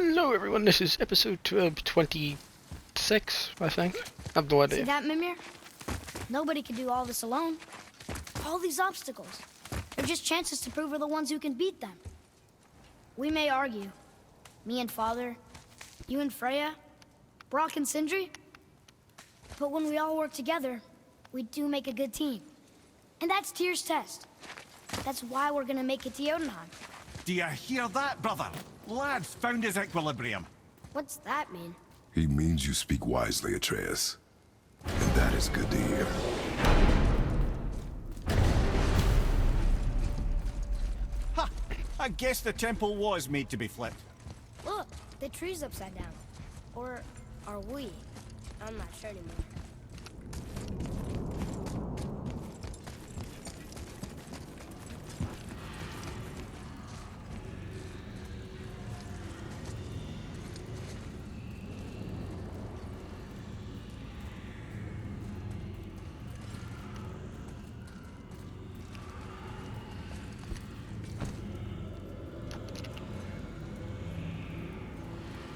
Hello everyone, this is episode 26, I think. I have no idea. See that, Mimir? Nobody can do all this alone. All these obstacles. They're just chances to prove we're the ones who can beat them. We may argue. Me and Father, you and Freya, Brock and Sindri. But when we all work together, we do make a good team. And that's Tyr's test. That's why we're gonna make it to Jotunheim. Do you hear that, brother? Lad's found his equilibrium. What's that mean? He means you speak wisely, Atreus. And that is good to hear. Ha! I guess the temple was made to be flipped. Look, the tree's upside down. Or are we? I'm not sure anymore.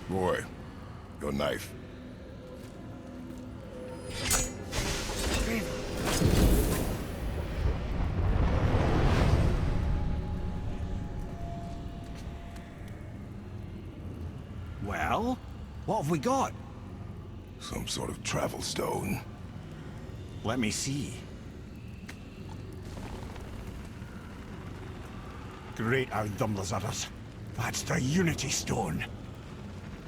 Boy, your knife. Well, what have we got? Some sort of travel stone. Let me see. Great Ardumlazaras. That's the Unity Stone.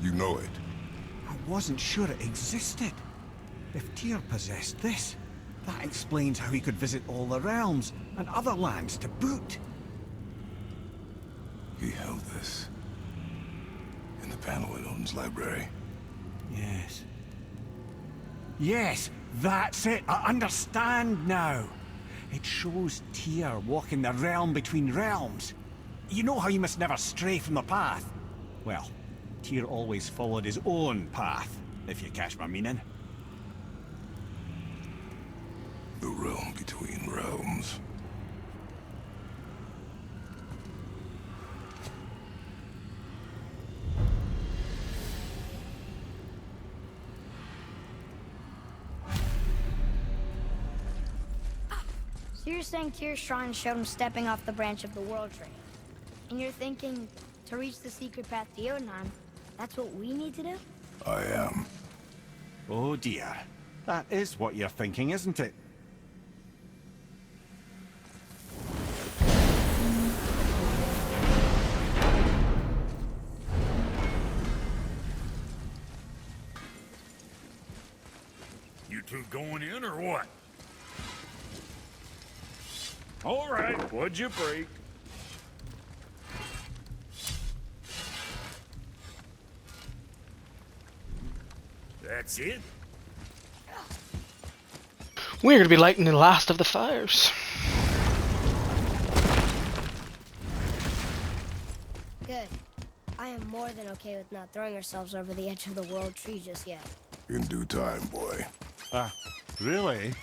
You know it. I wasn't sure it existed. If Tyr possessed this, that explains how he could visit all the realms and other lands to boot. He held this. In the panel in Odin's library. Yes. Yes, that's it. I understand now. It shows Tyr walking the realm between realms. You know how you must never stray from the path? Well, Tyr always followed his own path, if you catch my meaning. The realm between realms. So you're saying Tyr's shrine showed him stepping off the branch of the World Tree. And you're thinking, to reach the secret path to Jotunheim, that's what we need to do? I am. Oh dear. That is what you're thinking, isn't it? You two going in or what? All right, what'd you break? That's it? We're gonna be lighting the last of the fires. Good. I am more than okay with not throwing ourselves over the edge of the World Tree just yet. In due time, boy. Really?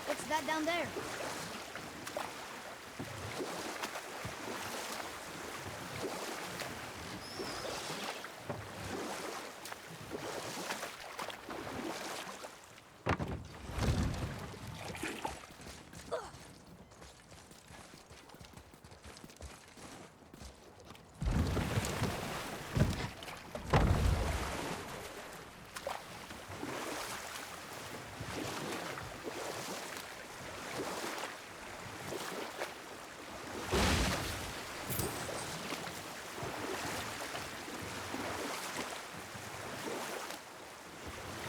What's that down there?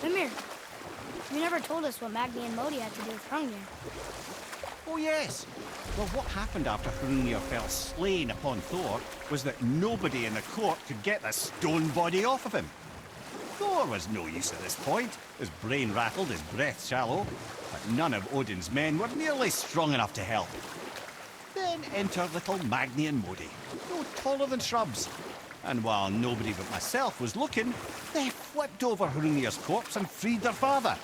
Mimir, you never told us what Magni and Modi had to do with Hrungnir. Oh yes. Well, what happened after Hrungnir fell slain upon Thor was that nobody in the court could get the stone body off of him. Thor was no use at this point, his brain rattled, his breath shallow. But none of Odin's men were nearly strong enough to help. Then enter little Magni and Modi, no taller than shrubs. And while nobody but myself was looking, they flipped over Hrungnir's corpse and freed their father.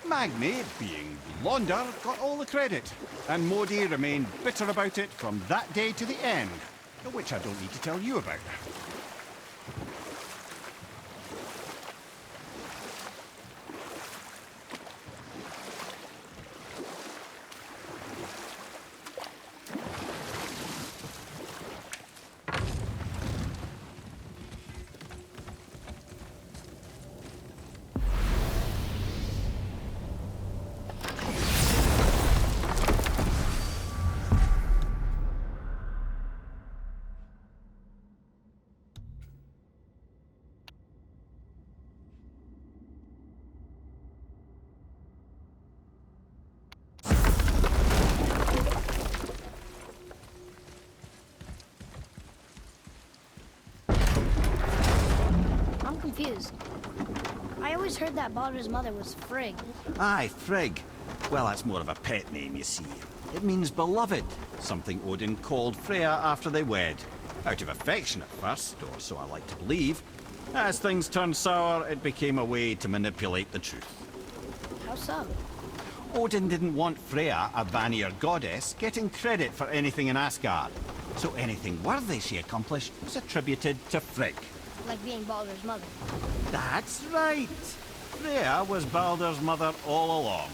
Magni, being blonder, got all the credit, and Modi remained bitter about it from that day to the end, which I don't need to tell you about. I'm confused. I always heard that Baldur's mother was Frigg. Aye, Frigg. Well, that's more of a pet name, you see. It means beloved, something Odin called Freya after they wed. Out of affection at first, or so I like to believe. As things turned sour, it became a way to manipulate the truth. How so? Odin didn't want Freya, a Vanir goddess, getting credit for anything in Asgard. So anything worthy she accomplished was attributed to Frigg. Like being Baldur's mother. That's right. Freya was Baldur's mother all along.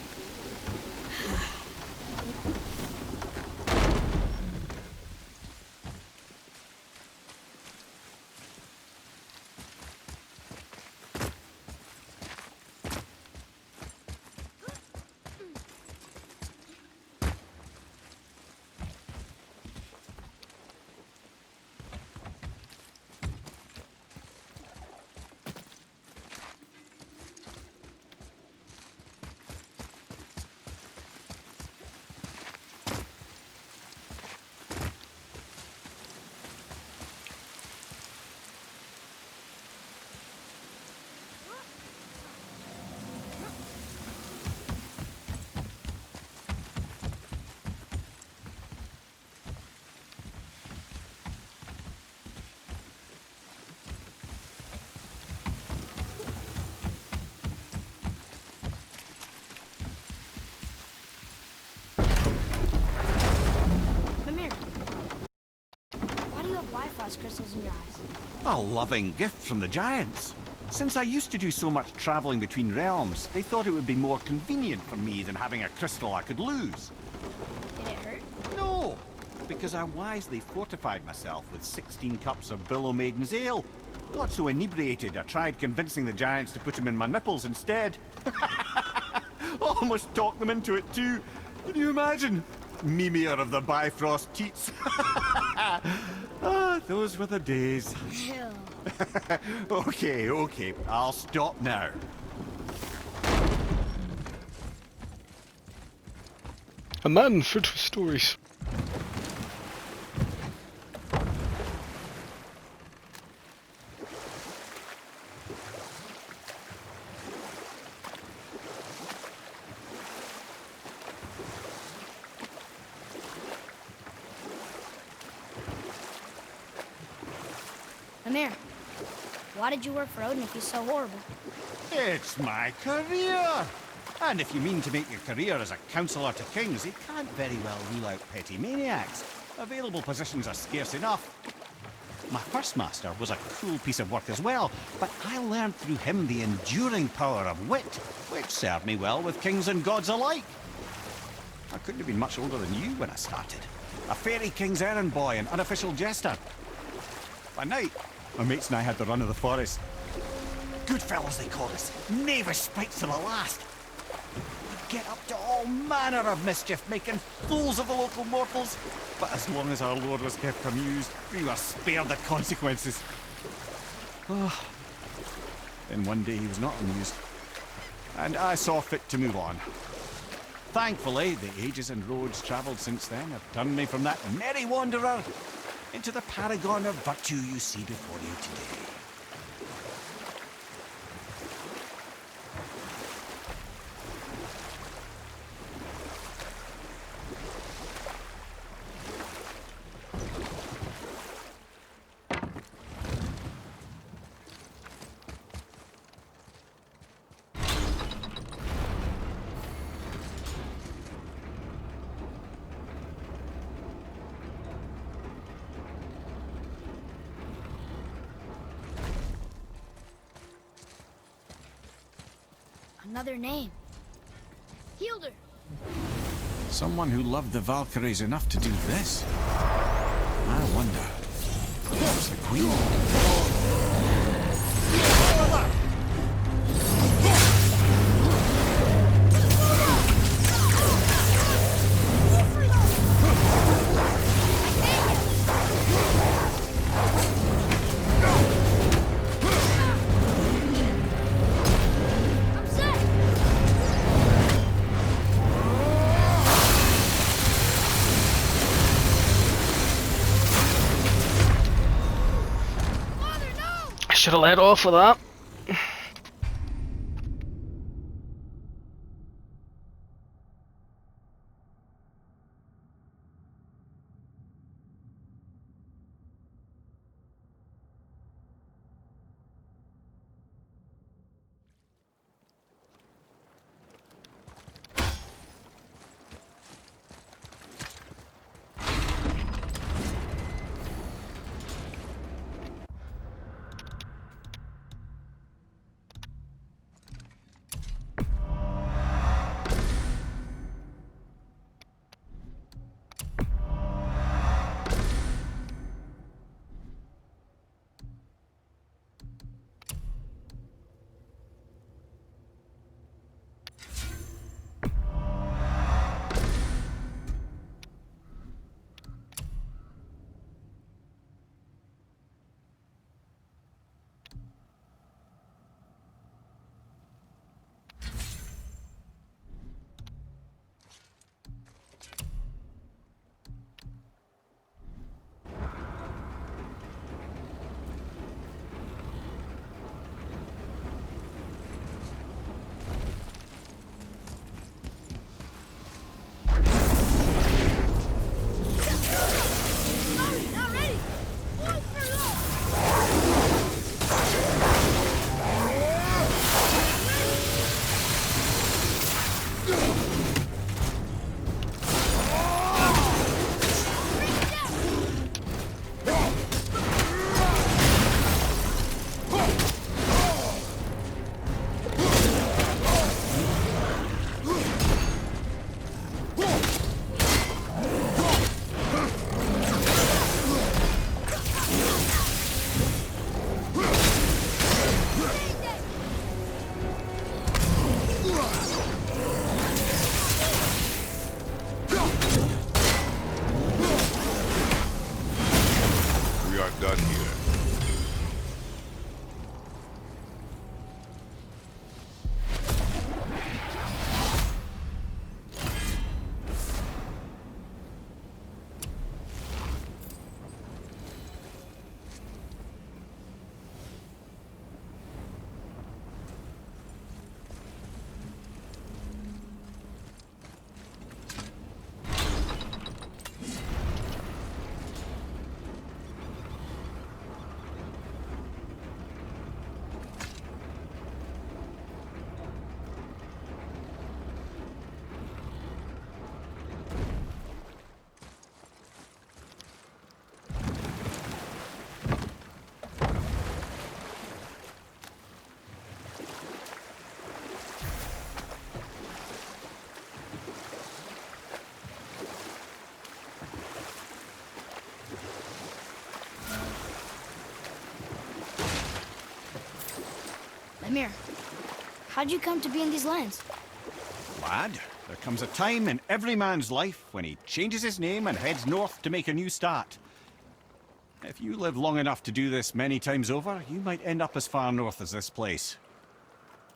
Bifrost crystals in your eyes. A loving gift from the giants. Since I used to do so much traveling between realms, they thought it would be more convenient for me than having a crystal I could lose. Did it hurt? No, because I wisely fortified myself with 16 cups of Billow Maiden's Ale. Got so inebriated, I tried convincing the giants to put them in my nipples instead. Almost talked them into it too. Can you imagine? Mimir of the Bifrost teats. Ah, those were the days. Ew. Okay, I'll stop now. A man filled with stories. Mimir, why did you work for Odin if he's so horrible? It's my career! And if you mean to make your career as a counselor to kings, you can't very well rule out petty maniacs. Available positions are scarce enough. My first master was a cool piece of work as well, but I learned through him the enduring power of wit, which served me well with kings and gods alike. I couldn't have been much older than you when I started. A fairy king's errand boy and unofficial jester. By night, my mates and I had the run of the forest. Good fellows they called us, knavish sprites to the last. We'd get up to all manner of mischief, making fools of the local mortals. But as long as our lord was kept amused, we were spared the consequences. Oh. Then one day he was not amused, and I saw fit to move on. Thankfully, the ages and roads travelled since then have turned me from that merry wanderer into the paragon of virtue you see before you today. Another name. Hildur. Someone who loved the Valkyries enough to do this. I wonder. Perhaps the Queen? I'm set. Father, no! I should have let off with that. Sorry, not ready. One for love. We are done here. Lemire, how'd you come to be in these lands? Lad, there comes a time in every man's life when he changes his name and heads north to make a new start. If you live long enough to do this many times over, you might end up as far north as this place.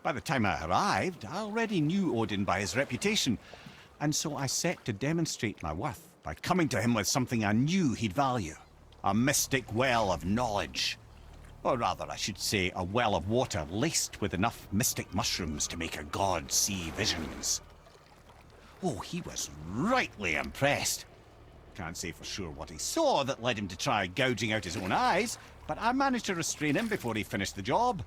By the time I arrived, I already knew Odin by his reputation, and so I set to demonstrate my worth by coming to him with something I knew he'd value. A mystic well of knowledge. Or rather, I should say, a well of water laced with enough mystic mushrooms to make a god see visions. Oh, he was rightly impressed. Can't say for sure what he saw that led him to try gouging out his own eyes, but I managed to restrain him before he finished the job.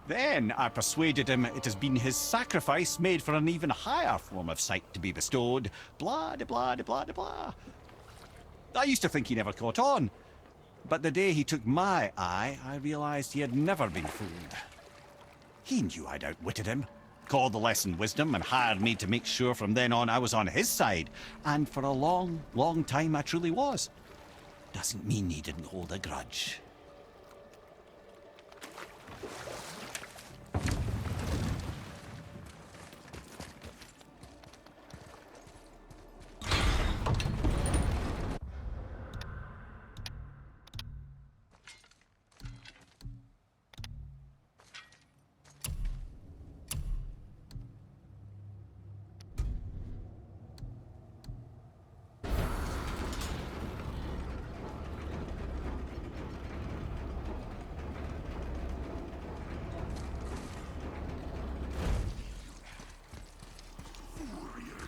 Then I persuaded him it has been his sacrifice made for an even higher form of sight to be bestowed. Blah, de blah, de blah, de blah. I used to think he never caught on, but the day he took my eye, I realized he had never been fooled. He knew I'd outwitted him, Called the lesson wisdom and hired me to make sure from then on I was on his side. And for a long, long time I truly was. Doesn't mean he didn't hold a grudge.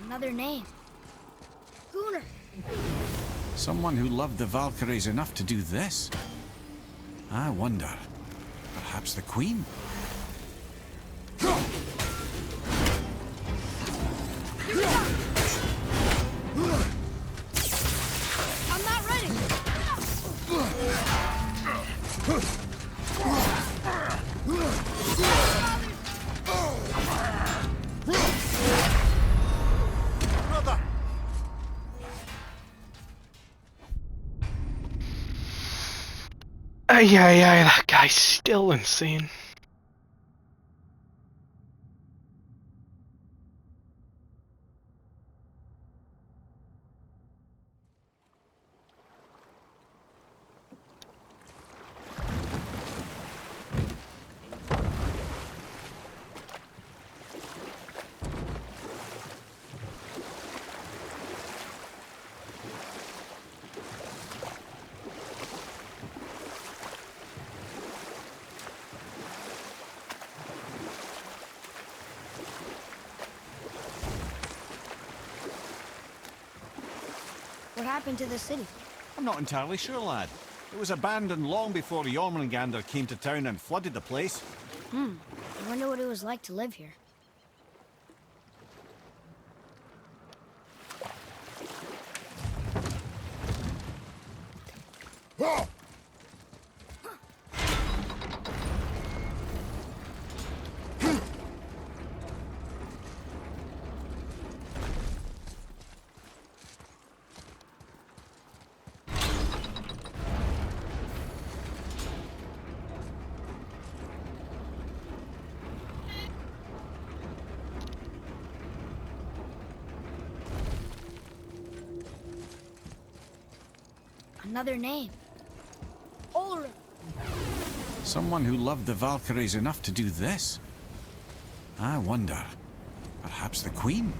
Another name. Gunnar. Someone who loved the Valkyries enough to do this? I wonder. Perhaps the Queen? I'm not ready. Brother! Ay, ay, ay, that guy's still insane. What happened to the city? I'm not entirely sure, lad. It was abandoned long before Jormungandr came to town and flooded the place. I wonder what it was like to live here. Another name. Ulrich. Someone who loved the Valkyries enough to do this? I wonder. Perhaps the Queen?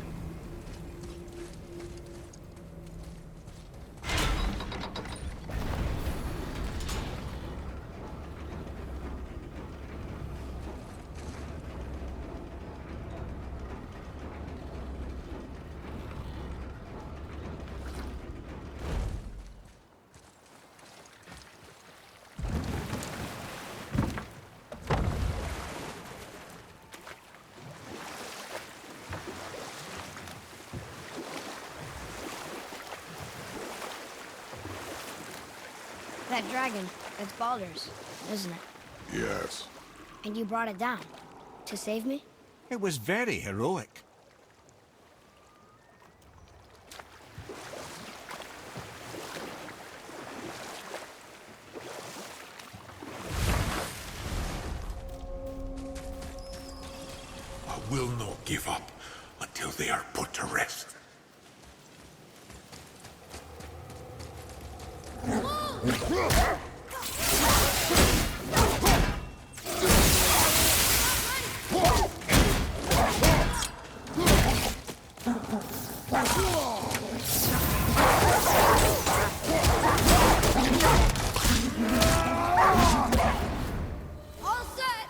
That dragon, it's Baldur's, isn't it? Yes. And you brought it down. To save me? It was very heroic. I will not give up until they are put to rest. All set!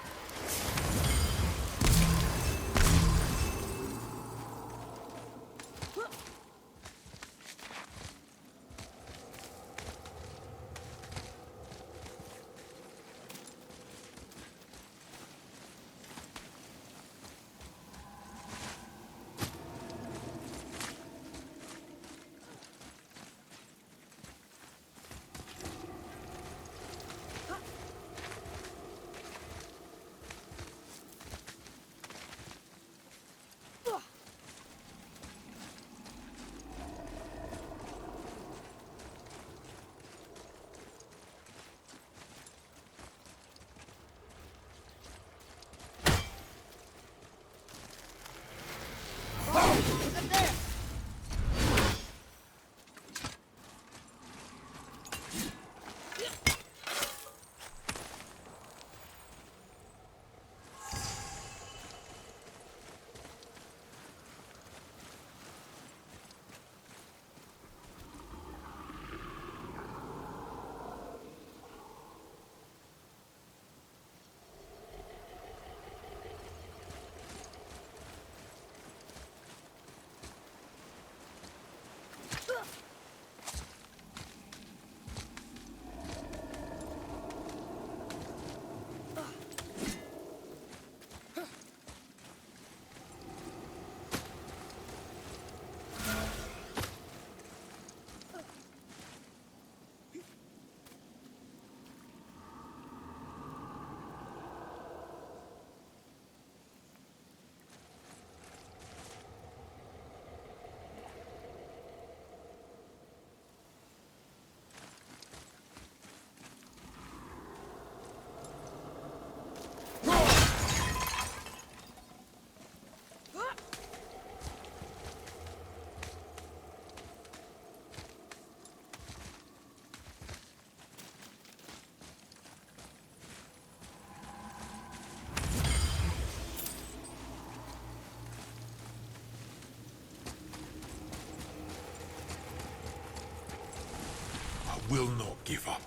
will not give up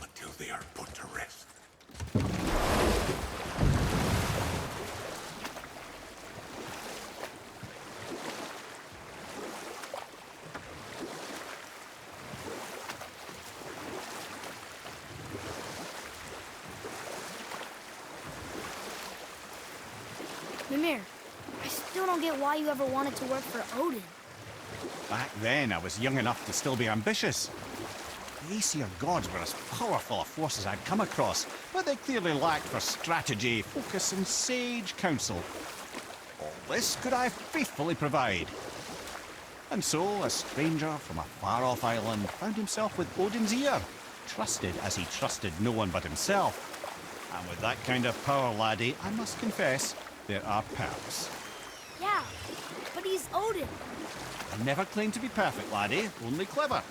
until they are put to rest. Mimir, I still don't get why you ever wanted to work for Odin. Back then, I was young enough to still be ambitious. The Aesir gods were as powerful a force as I'd come across, but they clearly lacked for strategy, focus, and sage counsel. All this could I faithfully provide. And so, a stranger from a far-off island found himself with Odin's ear, trusted as he trusted no one but himself. And with that kind of power, laddie, I must confess, there are perks. Yeah, but he's Odin. I never claimed to be perfect, laddie, only clever.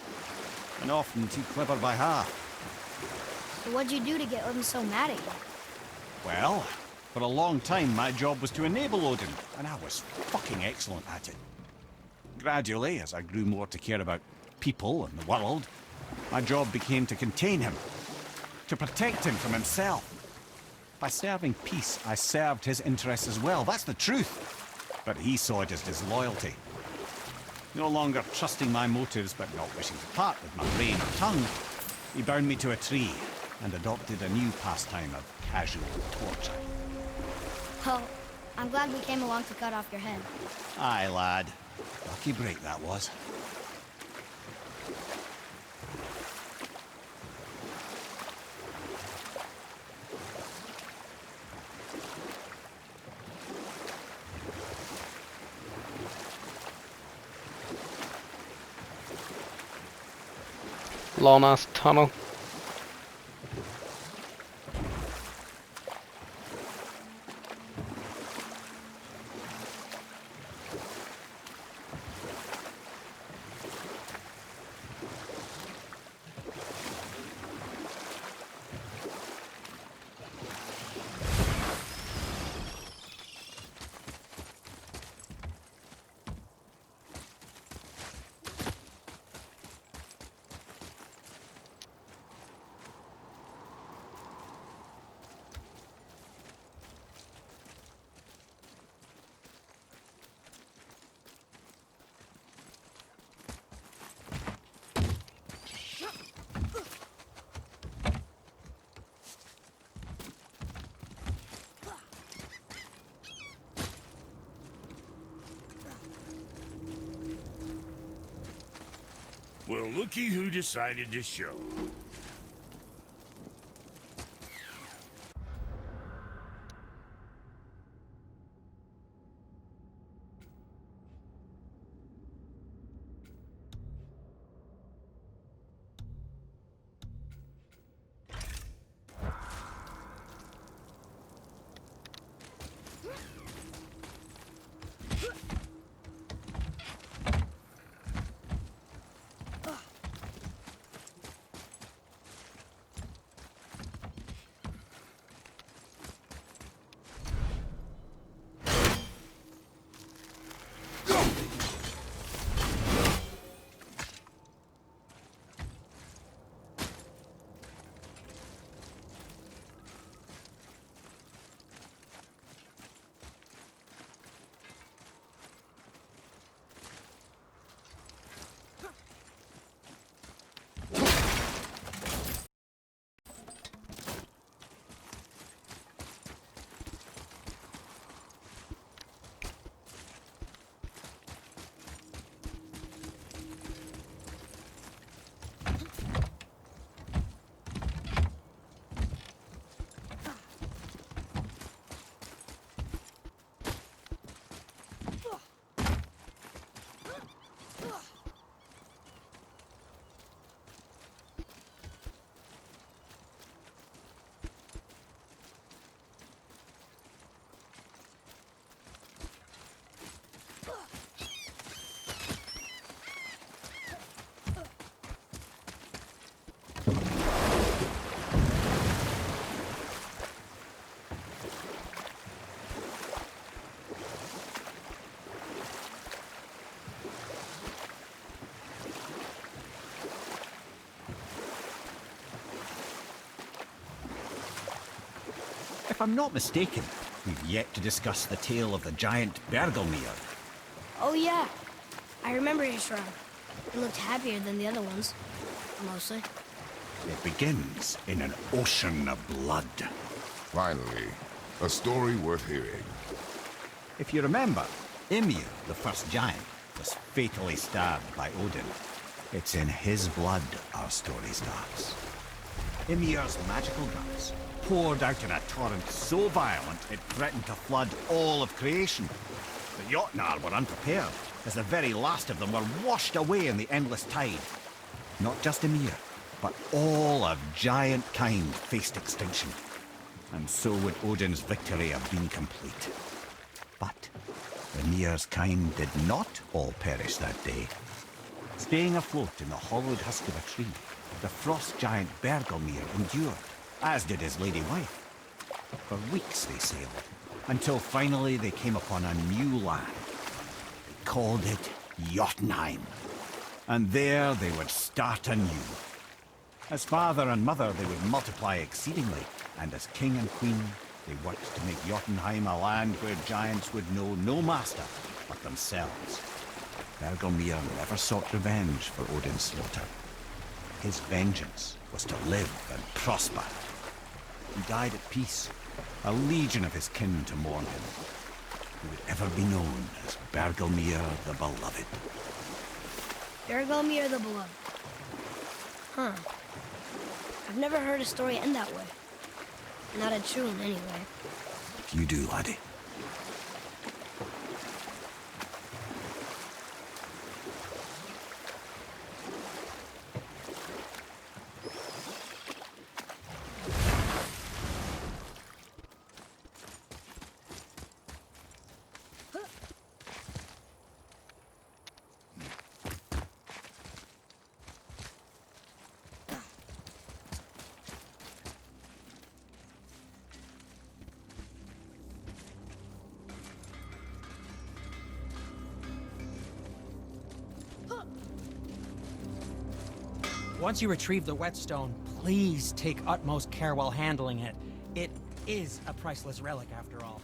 And often too clever by half. So what'd you do to get Odin so mad at you? Well, for a long time my job was to enable Odin, and I was fucking excellent at it. Gradually, as I grew more to care about people and the world, my job became to contain him, to protect him from himself. By serving peace, I served his interests as well, that's the truth. But he saw it as disloyalty. No longer trusting my motives, but not wishing to part with my brain or tongue, he bound me to a tree and adopted a new pastime of casual torture. Well, I'm glad we came along to cut off your head. Aye, lad. Lucky break that was. Long ass tunnel. Well, looky who decided to show. If I'm not mistaken, we've yet to discuss the tale of the giant Bergelmir. Oh yeah, I remember his shrine. It looked happier than the other ones. Mostly. It begins in an ocean of blood. Finally, a story worth hearing. If you remember, Ymir, the first giant, was fatally stabbed by Odin. It's in his blood our story starts. Ymir's magical guts poured out in a torrent so violent it threatened to flood all of creation. The Jotnar were unprepared, as the very last of them were washed away in the endless tide. Not just Ymir, but all of giant kind faced extinction. And so would Odin's victory have been complete. But Ymir's kind did not all perish that day. Staying afloat in the hollowed husk of a tree, the frost giant Bergelmir endured, as did his lady wife. For weeks they sailed, until finally they came upon a new land. They called it Jotunheim. And there they would start anew. As father and mother they would multiply exceedingly, and as king and queen they worked to make Jotunheim a land where giants would know no master but themselves. Bergelmir never sought revenge for Odin's slaughter. His vengeance was to live and prosper. He died at peace, a legion of his kin to mourn him. He would ever be known as Bergelmir the Beloved. Bergelmir the Beloved. Huh. I've never heard a story end that way. Not a true one, anyway. You do, laddie. Once you retrieve the whetstone, please take utmost care while handling it. It is a priceless relic, after all.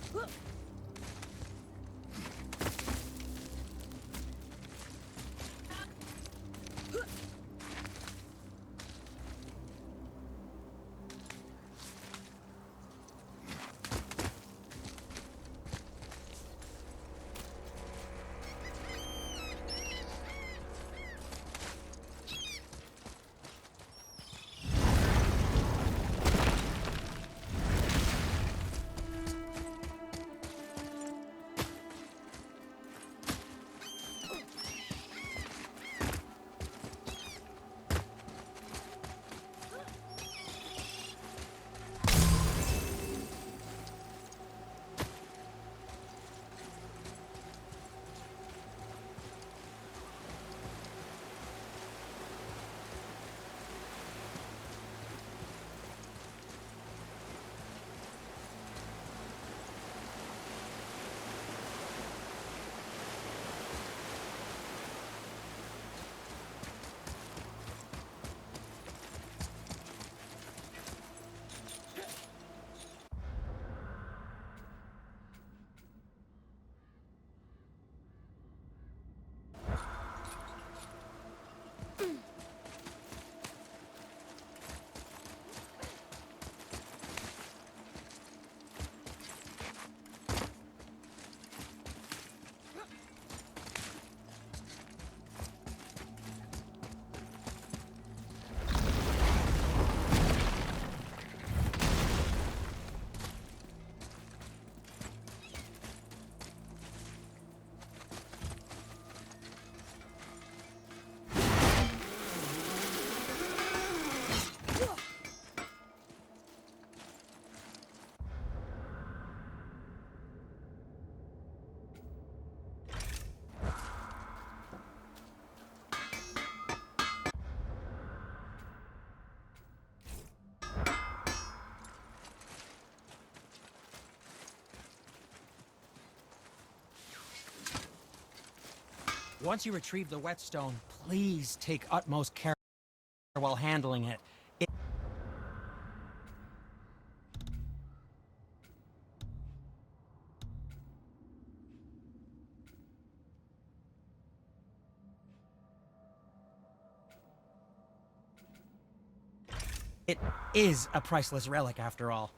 Once you retrieve the whetstone, please take utmost care while handling it. It is a priceless relic, after all.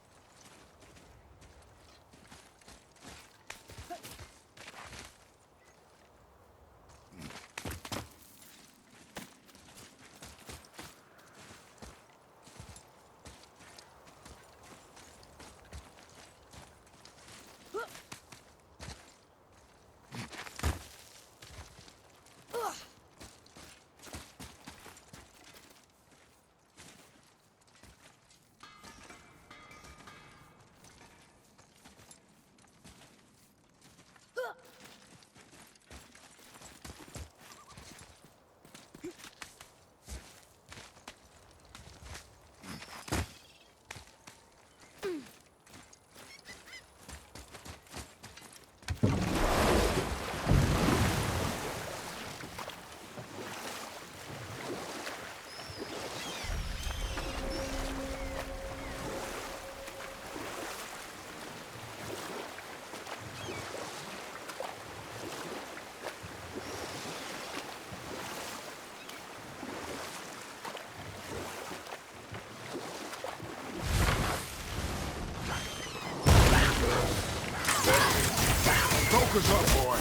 Focus up, boy.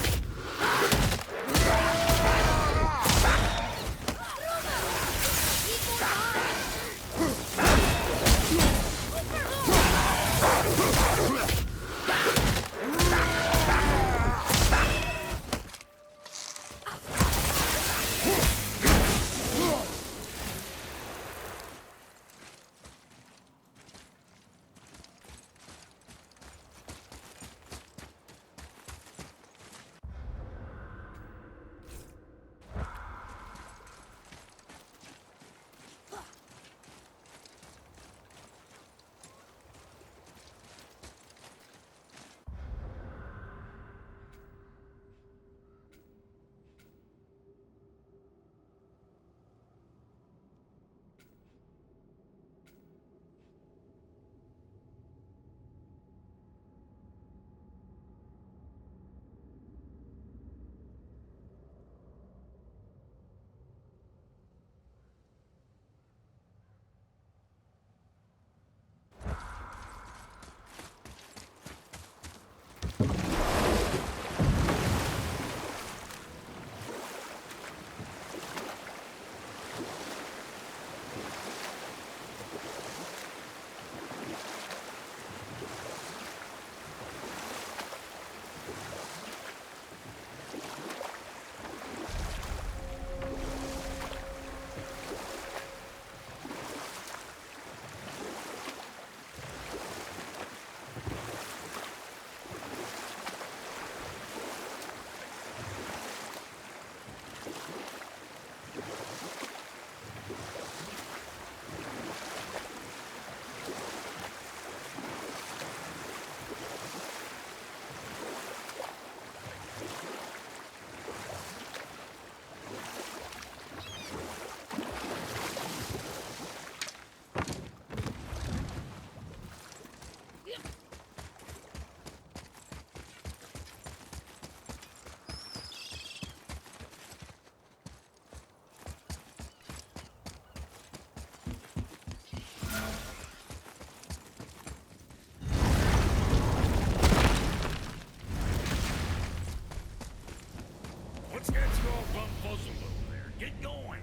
What's got you all bumfuzzled over there? Get going!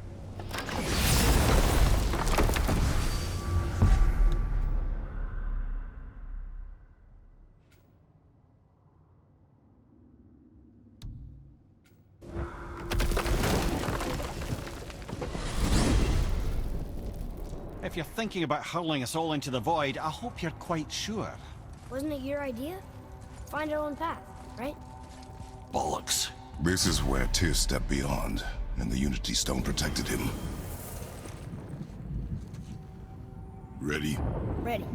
If you're thinking about hurling us all into the void, I hope you're quite sure. Wasn't it your idea? Find our own path, right? Bollocks. This is where Tyr stepped beyond, and the Unity Stone protected him. Ready? Ready.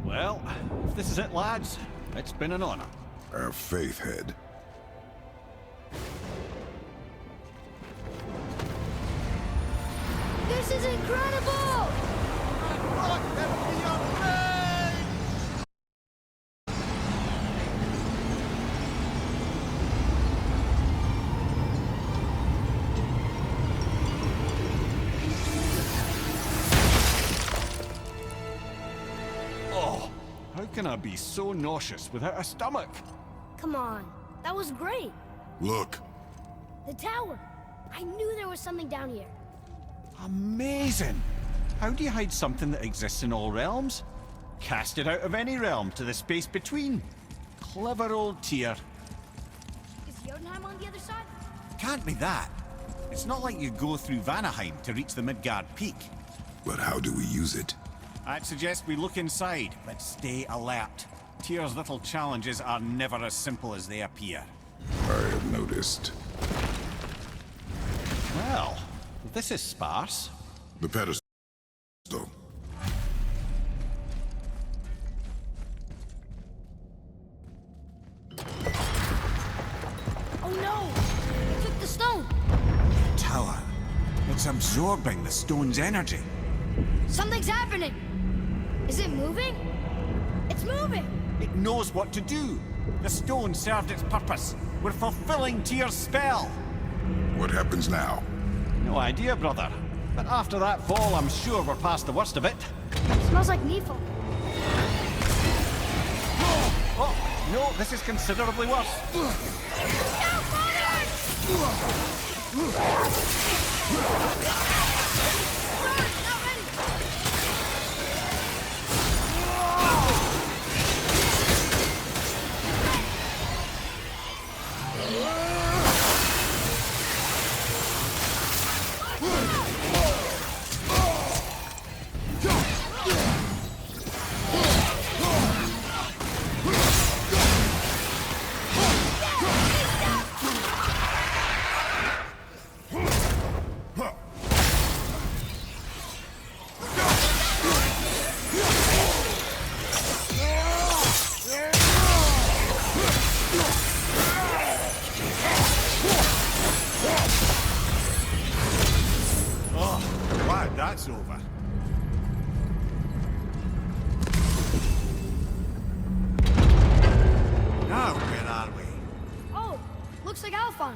Well, if this is it, lads, it's been an honor. Our faith head. This is incredible! gonna be so nauseous without a stomach? Come on, that was great. Look, The tower. I knew there was something down here. Amazing! How do you hide something that exists in all realms? Cast it out of any realm to the space between. Clever old Tyr. Is Jotunheim on the other side? Can't be that. It's not like you go through Vanaheim to reach the Midgard Peak. but how do we use it? I'd suggest we look inside, but stay alert. Tyr's little challenges are never as simple as they appear. I have noticed. Well, this is sparse. The pedestal. Oh no! It took the stone! Tower. It's absorbing the stone's energy. Something's happening! Is it moving? It's moving! It knows what to do. The stone served its purpose. We're fulfilling Tyr's spell. What happens now? No idea, brother. But after that fall, I'm sure we're past the worst of it. Smells like Nifl. Oh, no, this is considerably worse. Glad that's over. Now, where are we? Oh, looks like Alphon.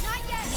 Not yet!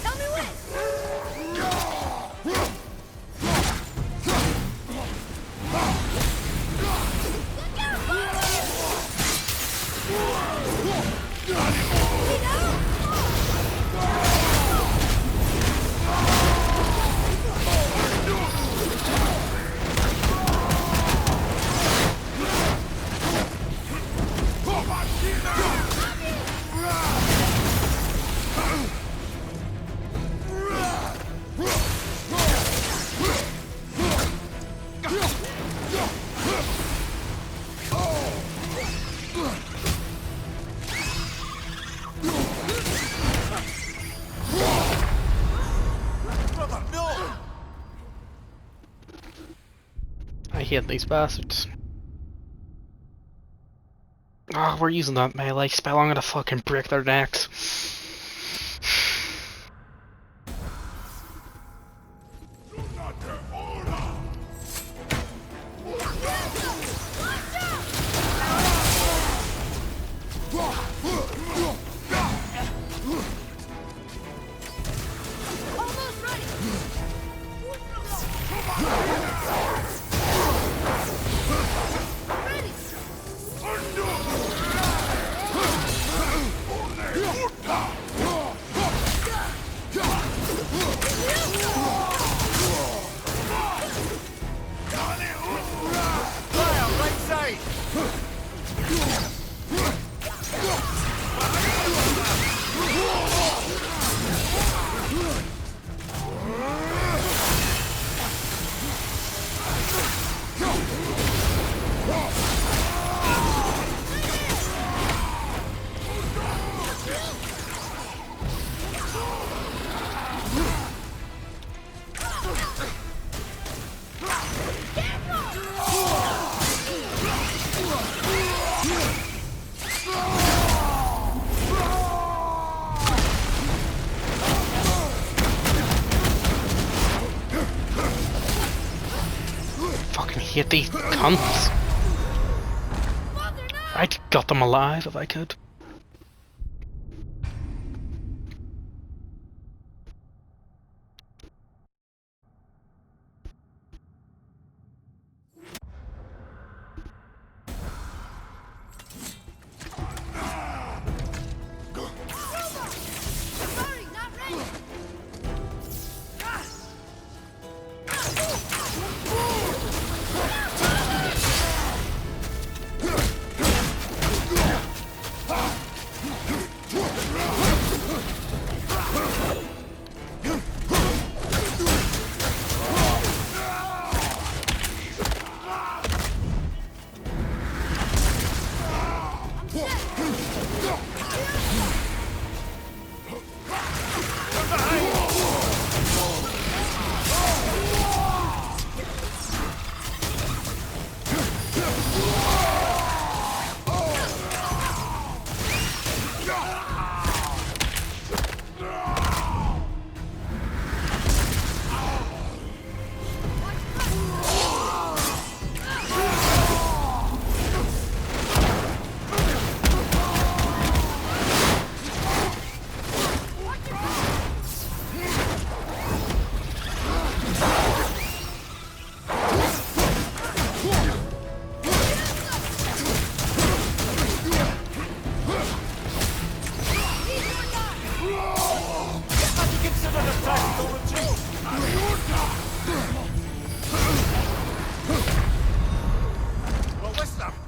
Tell me when! Brother, no! I hate these bastards. Oh, we're using that melee spell. I'm gonna fucking break their necks. Almost ready! Ready! hate these cunts. I'd gut them alive if I could.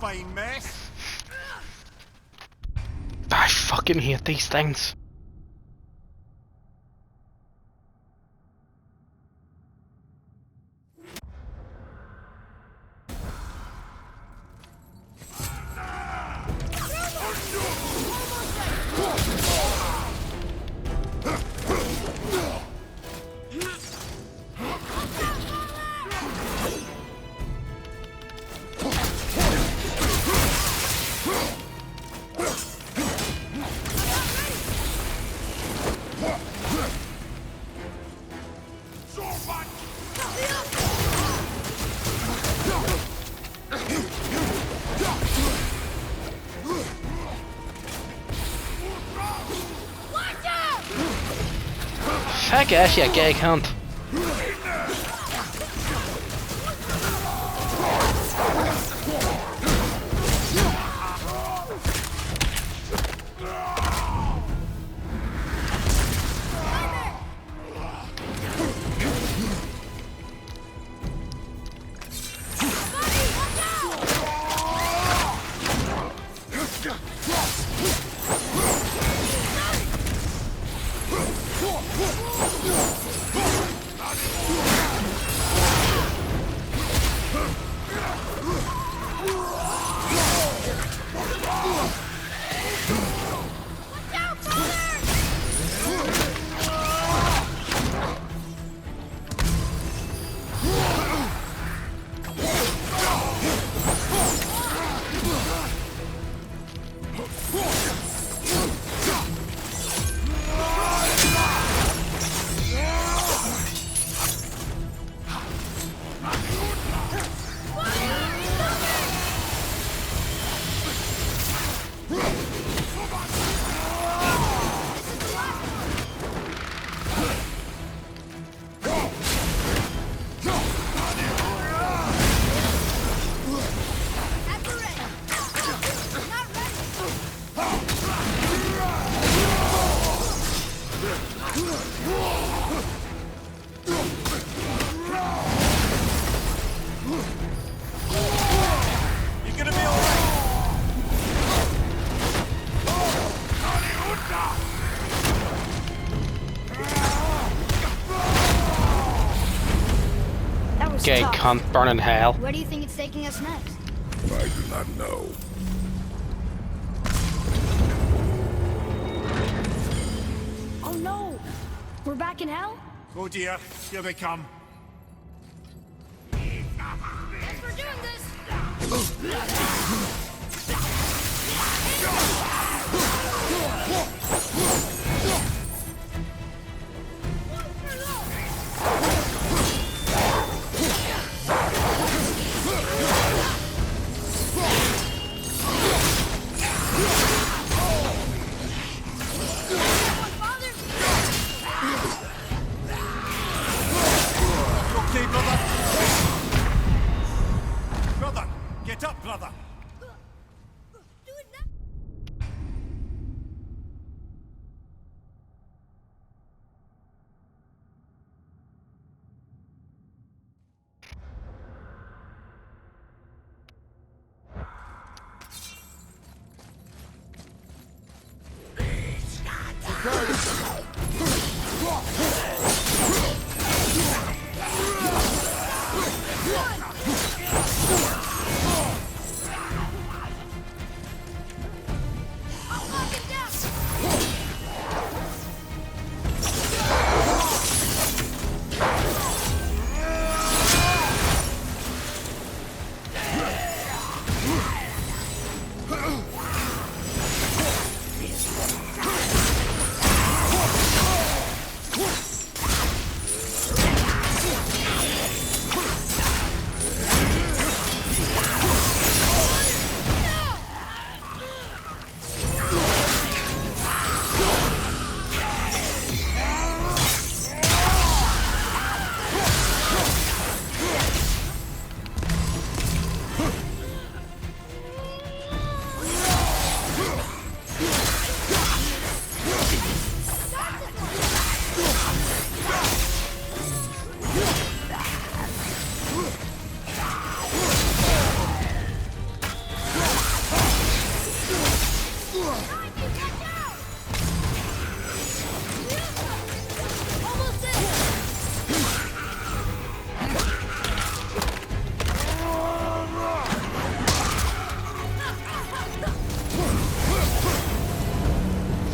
Fine mess. I fucking hate these things. Fuck off, you gay cunt. Gay cunt, burn in hell. Where do you think it's taking us next? I do not know. Oh no! We're back in hell? Oh dear, here they come. Guess we're doing this! brother! Brother! Get up, brother!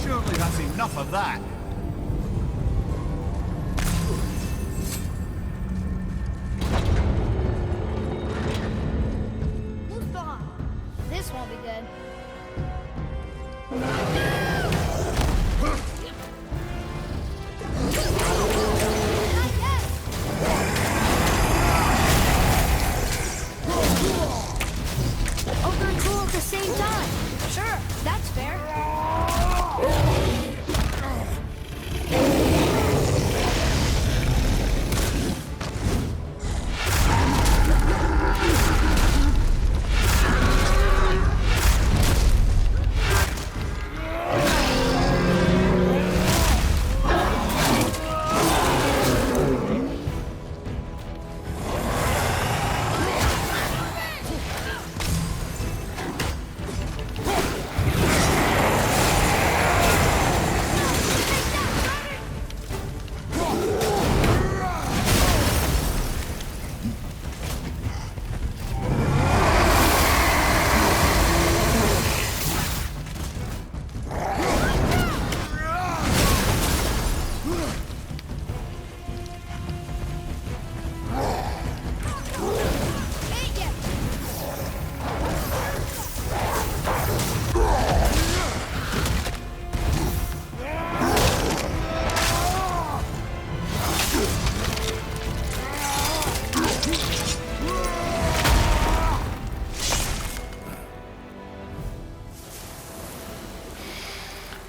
Surely that's enough of that. Mustafa! This won't be good. Not yet. Ogre and cool at the same time. Sure, that's fair.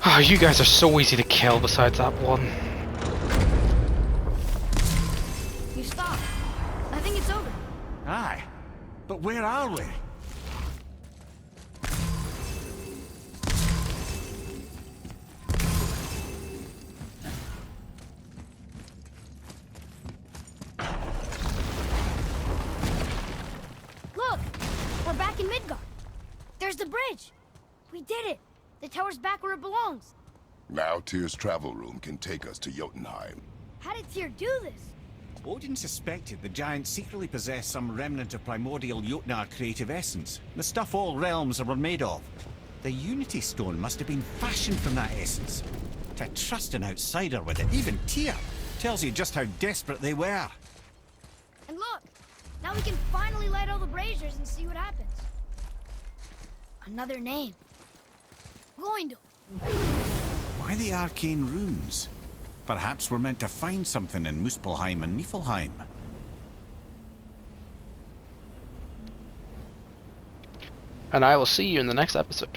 Oh, you guys are so easy to kill besides that one. You stop. I think it's over. Aye. But where are we? Look! We're back in Midgard. There's the bridge. We did it. The tower's back where it belongs. Now Tyr's travel room can take us to Jotunheim. How did Tyr do this? Odin suspected the giants secretly possessed some remnant of primordial Jotnar creative essence. The stuff all realms were made of. The Unity Stone must have been fashioned from that essence. To trust an outsider with it, even Tyr, tells you just how desperate they were. And look! Now we can finally light all the braziers and see what happens. Another name. Gloindel. Why the arcane runes? Perhaps we're meant to find something in Muspelheim and Niflheim. And I will see you in the next episode.